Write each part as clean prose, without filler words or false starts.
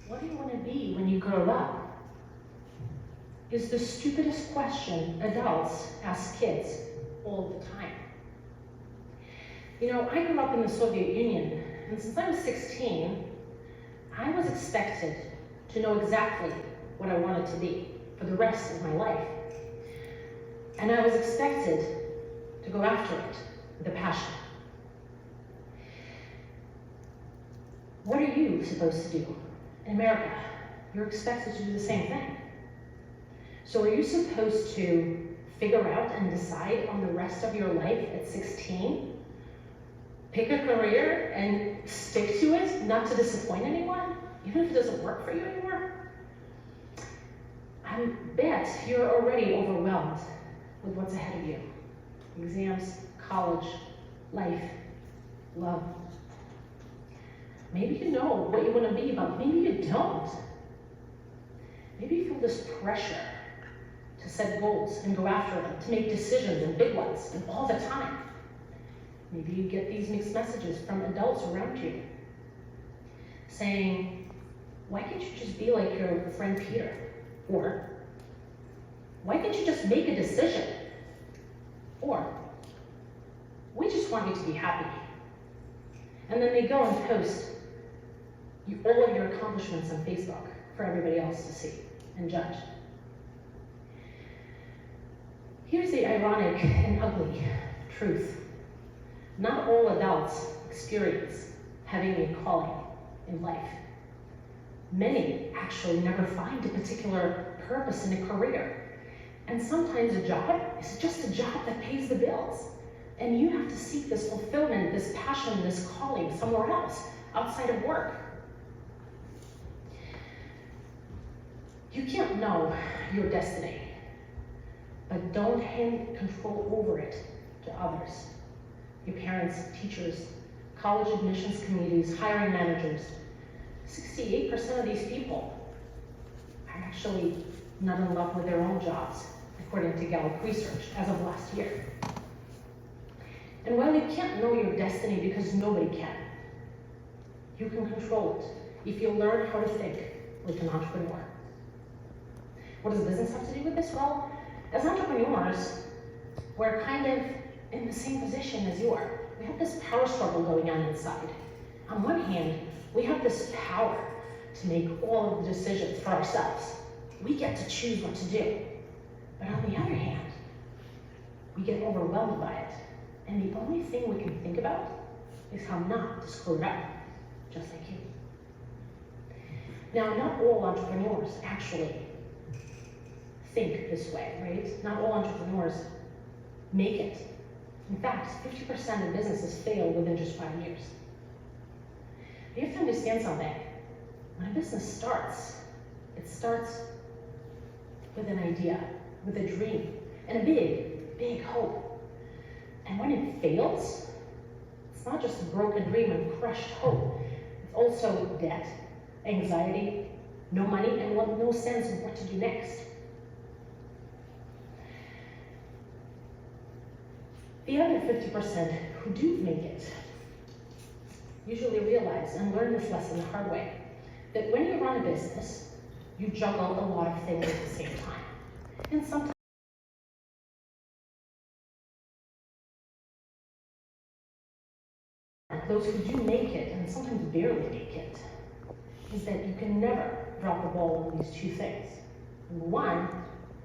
what do you want to be when you grow up? Is the stupidest question adults ask kids all the time. You know, I grew up in the Soviet Union, and since I was 16, I was expected to know exactly what I wanted to be for the rest of my life. And I was expected to go after it with a passion. What are you supposed to do? In America, you're expected to do the same thing. So are you supposed to figure out and decide on the rest of your life at 16? Pick a career and stick to it, not to disappoint anyone, even if it doesn't work for you anymore? I bet you're already overwhelmed with what's ahead of you. Exams, college, life, love. Maybe you know what you want to be, but maybe you don't. Maybe you feel this pressure to set goals and go after them, to make decisions and big ones, and all the time. Maybe you get these mixed messages from adults around you saying, why can't you just be like your friend Peter? Or, why can't you just make a decision? Or, we just want you to be happy. And then they go and post all of your accomplishments on Facebook for everybody else to see and judge. Here's the ironic and ugly truth. Not all adults experience having a calling in life. Many actually never find a particular purpose in a career. And sometimes a job is just a job that pays the bills. And you have to seek this fulfillment, this passion, this calling somewhere else, outside of work. You can't know your destiny, but don't hand control over it to others. Your parents, teachers, college admissions committees, hiring managers. 68% of these people are actually not in love with their own jobs, according to Gallup research as of last year. And while you can't know your destiny because nobody can, you can control it if you learn how to think like an entrepreneur. What does business have to do with this? Well, as entrepreneurs, we're kind of in the same position as you are. We have this power struggle going on inside. On one hand, we have this power to make all of the decisions for ourselves. We get to choose what to do. But on the other hand, we get overwhelmed by it. And the only thing we can think about is how not to screw it up, just like you. Now, not all entrepreneurs actually think this way, right? Not all entrepreneurs make it. In fact, 50% of businesses fail within just 5 years. You have to understand something. When a business starts, it starts with an idea, with a dream, and a big, big hope. And when it fails, it's not just a broken dream and crushed hope. It's also debt, anxiety, no money, and no sense of what to do next. The other 50% who do make it usually realize and learn this lesson the hard way, that when you run a business, you juggle a lot of things at the same time. And sometimes those who do make it, and sometimes barely make it, is that you can never drop the ball on these two things. Number one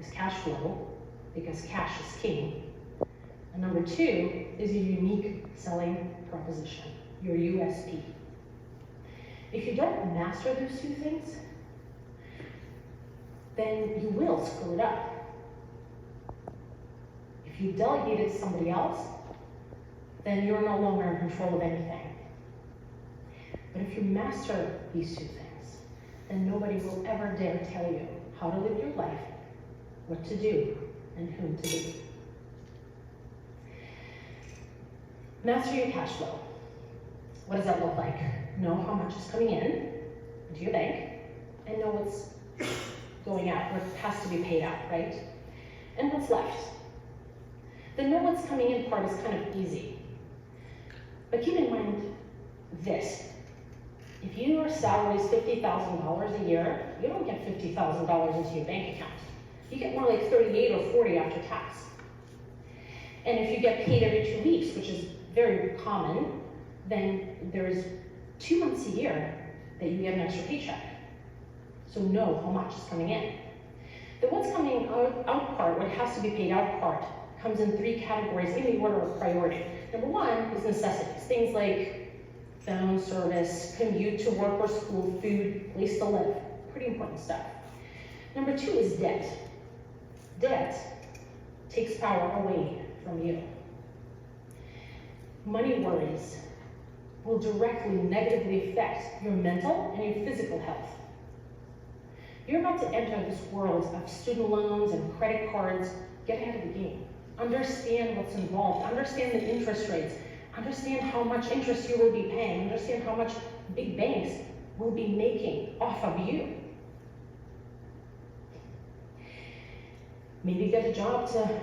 is cash flow, because cash is king. And number two is your unique selling proposition, your USP. If you don't master those two things, then you will screw it up. If you delegate it to somebody else, then you're no longer in control of anything. But if you master these two things, then nobody will ever dare tell you how to live your life, what to do, and whom to be. Master your cash flow. What does that look like? Know how much is coming in into your bank, and know what's going out, what has to be paid out, right? And what's left. The know what's coming in part is kind of easy. But keep in mind this. If If your salary is $50,000 a year, you don't get $50,000 into your bank account. You get more like 38 or 40 after tax. And if you get paid every 2 weeks, which is very common, then there's 2 months a year that you get an extra paycheck. So know how much is coming in. The what's coming out part, what has to be paid out part, comes in 3 categories in the order of priority. Number 1 is necessities, things like phone service, commute to work or school, food, place to live, pretty important stuff. Number 2 is debt. Debt takes power away from you. Money worries will directly negatively affect your mental and your physical health. You're about to enter this world of student loans and credit cards. Get ahead of the game. Understand what's involved. Understand the interest rates. Understand how much interest you will be paying. Understand how much big banks will be making off of you. Maybe get a job to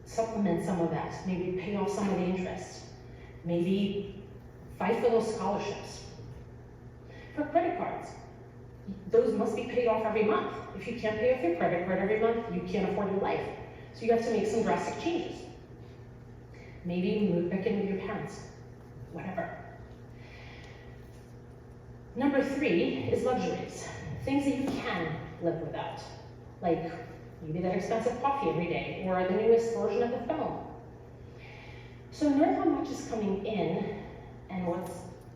supplement some of that. Maybe pay off some of the interest. Maybe fight for those scholarships. For credit cards, those must be paid off every month. If you can't pay off your credit card every month, you can't afford your life. So you have to make some drastic changes. Maybe move back in with your parents, whatever. Number 3 is luxuries, things that you can live without, like maybe that expensive coffee every day, or the newest version of the phone. So know how much is coming in and what's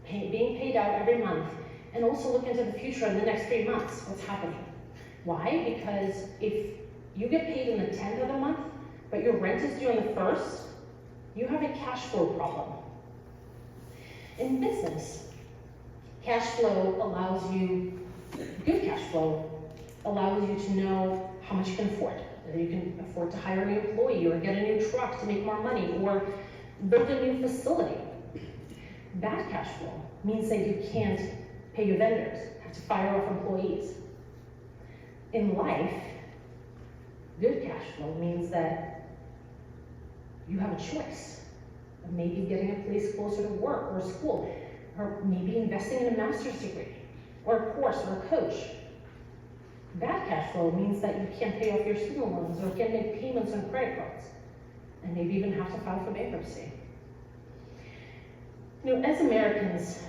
being paid out every month, and also look into the future in the next 3 months, what's happening. Why? Because if you get paid in the 10th of the month, but your rent is due on the 1st, you have a cash flow problem. In business, cash flow allows you, good cash flow allows you to know how much you can afford. Whether you can afford to hire a new employee, or get a new truck to make more money, or build a new facility. Bad cash flow means that you can't pay your vendors, have to fire off employees. In life, good cash flow means that you have a choice of maybe getting a place closer to work or school, or maybe investing in a master's degree, or a course, or a coach. Bad cash flow means that you can't pay off your student loans, or can't make payments on credit cards, and maybe even have to file for bankruptcy. You know, as Americans,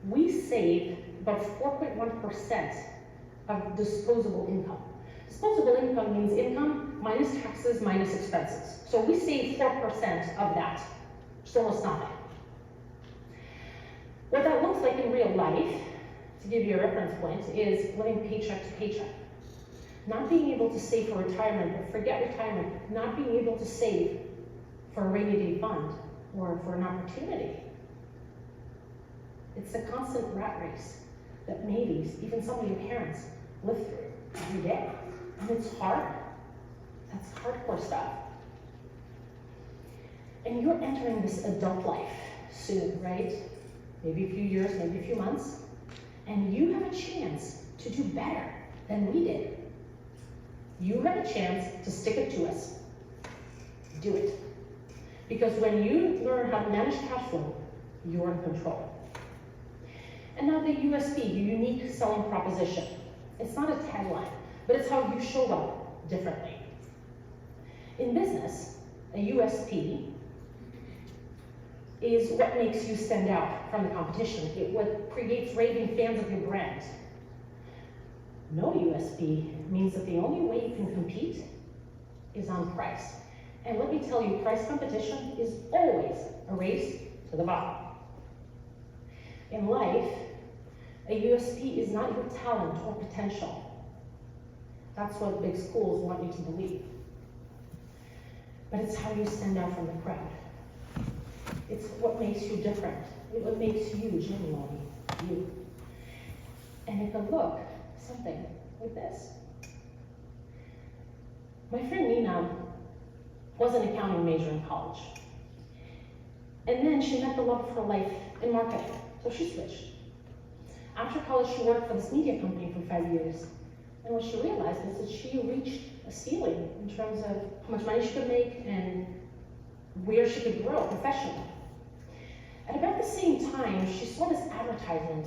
we save about 4.1% of disposable income. Disposable income means income minus taxes minus expenses. So we save 4% of that, which is almost nothing. What that looks like in real life, to give you a reference point, is living paycheck to paycheck. Not being able to save for retirement, or forget retirement, not being able to save for a rainy day fund or for an opportunity. It's a constant rat race that maybe even some of your parents live through every day. And it's hard. That's hardcore stuff. And you're entering this adult life soon, right? Maybe a few years, maybe a few months. And you have a chance to do better than we did. You have a chance to stick it to us. Do it. Because when you learn how to manage cash flow, you're in control. And now the USP, your unique selling proposition. It's not a tagline, but it's how you show up differently. In business, a USP is what makes you stand out from the competition. It what creates raving fans of your brand. No USP means that the only way you can compete is on price. And let me tell you, price competition is always a race to the bottom. In life, a USP is not your talent or potential. That's what big schools want you to believe. But it's how you stand out from the crowd. It's what makes you different. It's what makes you genuinely you. And it can look something like this. My friend Nina was an accounting major in college. And then she met the love of her life in marketing, so she switched. After college, she worked for this media company for 5 years. And what she realized is that she reached a ceiling in terms of how much money she could make and where she could grow professionally. At about at the same time, she saw this advertisement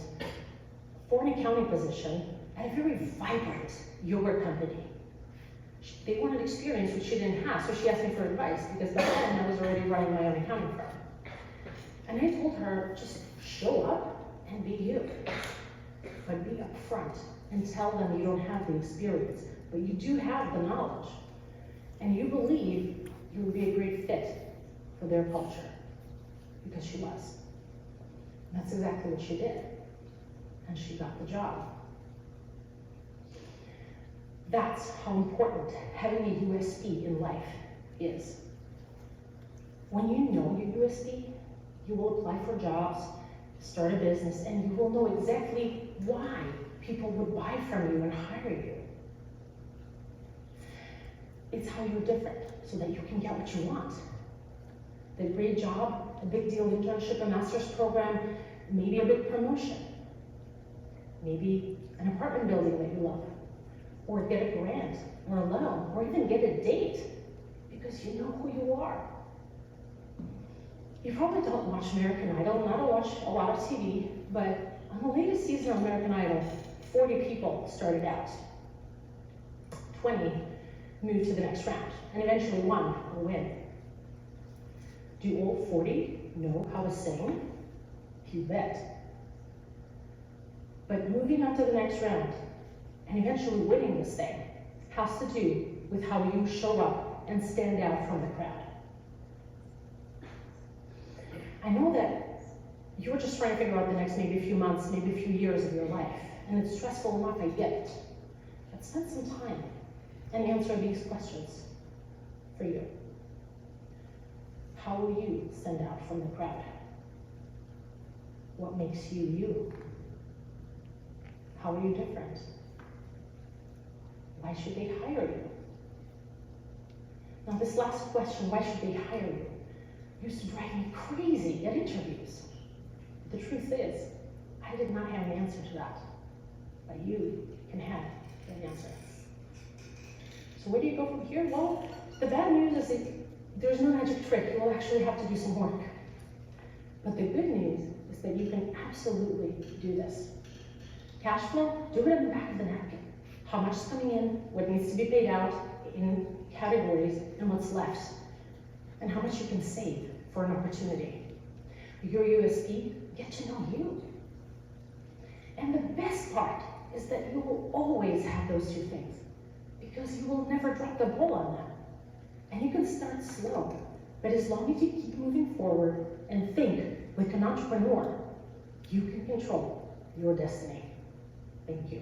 for an accounting position at a very vibrant yogurt company. They wanted experience which she didn't have, so she asked me for advice, because back then I was already running my own accounting firm. And I told her, just show up and be you. But be upfront and tell them you don't have the experience, but you do have the knowledge. And you believe you would be a great fit for their culture, because she was. And that's exactly what she did. And she got the job. That's how important having a USP in life is. When you know your USP, you will apply for jobs, start a business, and you will know exactly why people would buy from you and hire you. It's how you're different, so that you can get what you want. The great job, a big deal internship, a master's program, maybe a big promotion, maybe an apartment building that you love, or get a grant, or a loan, or even get a date, because you know who you are. You probably don't watch American Idol, and I don't watch a lot of TV, but on the latest season of American Idol, 40 people started out. 20 moved to the next round, and eventually one will win. Do all 40 know how to sing? You bet. But moving on to the next round, and eventually winning this thing, has to do with how you show up and stand out from the crowd. I know that you're just trying to figure out the next maybe a few months, maybe a few years of your life, and it's stressful enough, I get it. But spend some time and answer these questions for you. How will you stand out from the crowd? What makes you you? How are you different? Why should they hire you? Now, this last question, why should they hire you, used to drive me crazy at interviews. The truth is, I did not have an answer to that, but you can have an answer. So where do you go from here? Well, the bad news is that there's no magic trick. You will actually have to do some work. But the good news is that you can absolutely do this. Cash flow, do it on the back of the napkin. How much is coming in, what needs to be paid out in categories, and what's left, and how much you can save for an opportunity. Your USP, get to know you. And the best part is that you will always have those two things, because you will never drop the ball on them. And you can start slow, but as long as you keep moving forward and think like an entrepreneur, you can control your destiny. Thank you.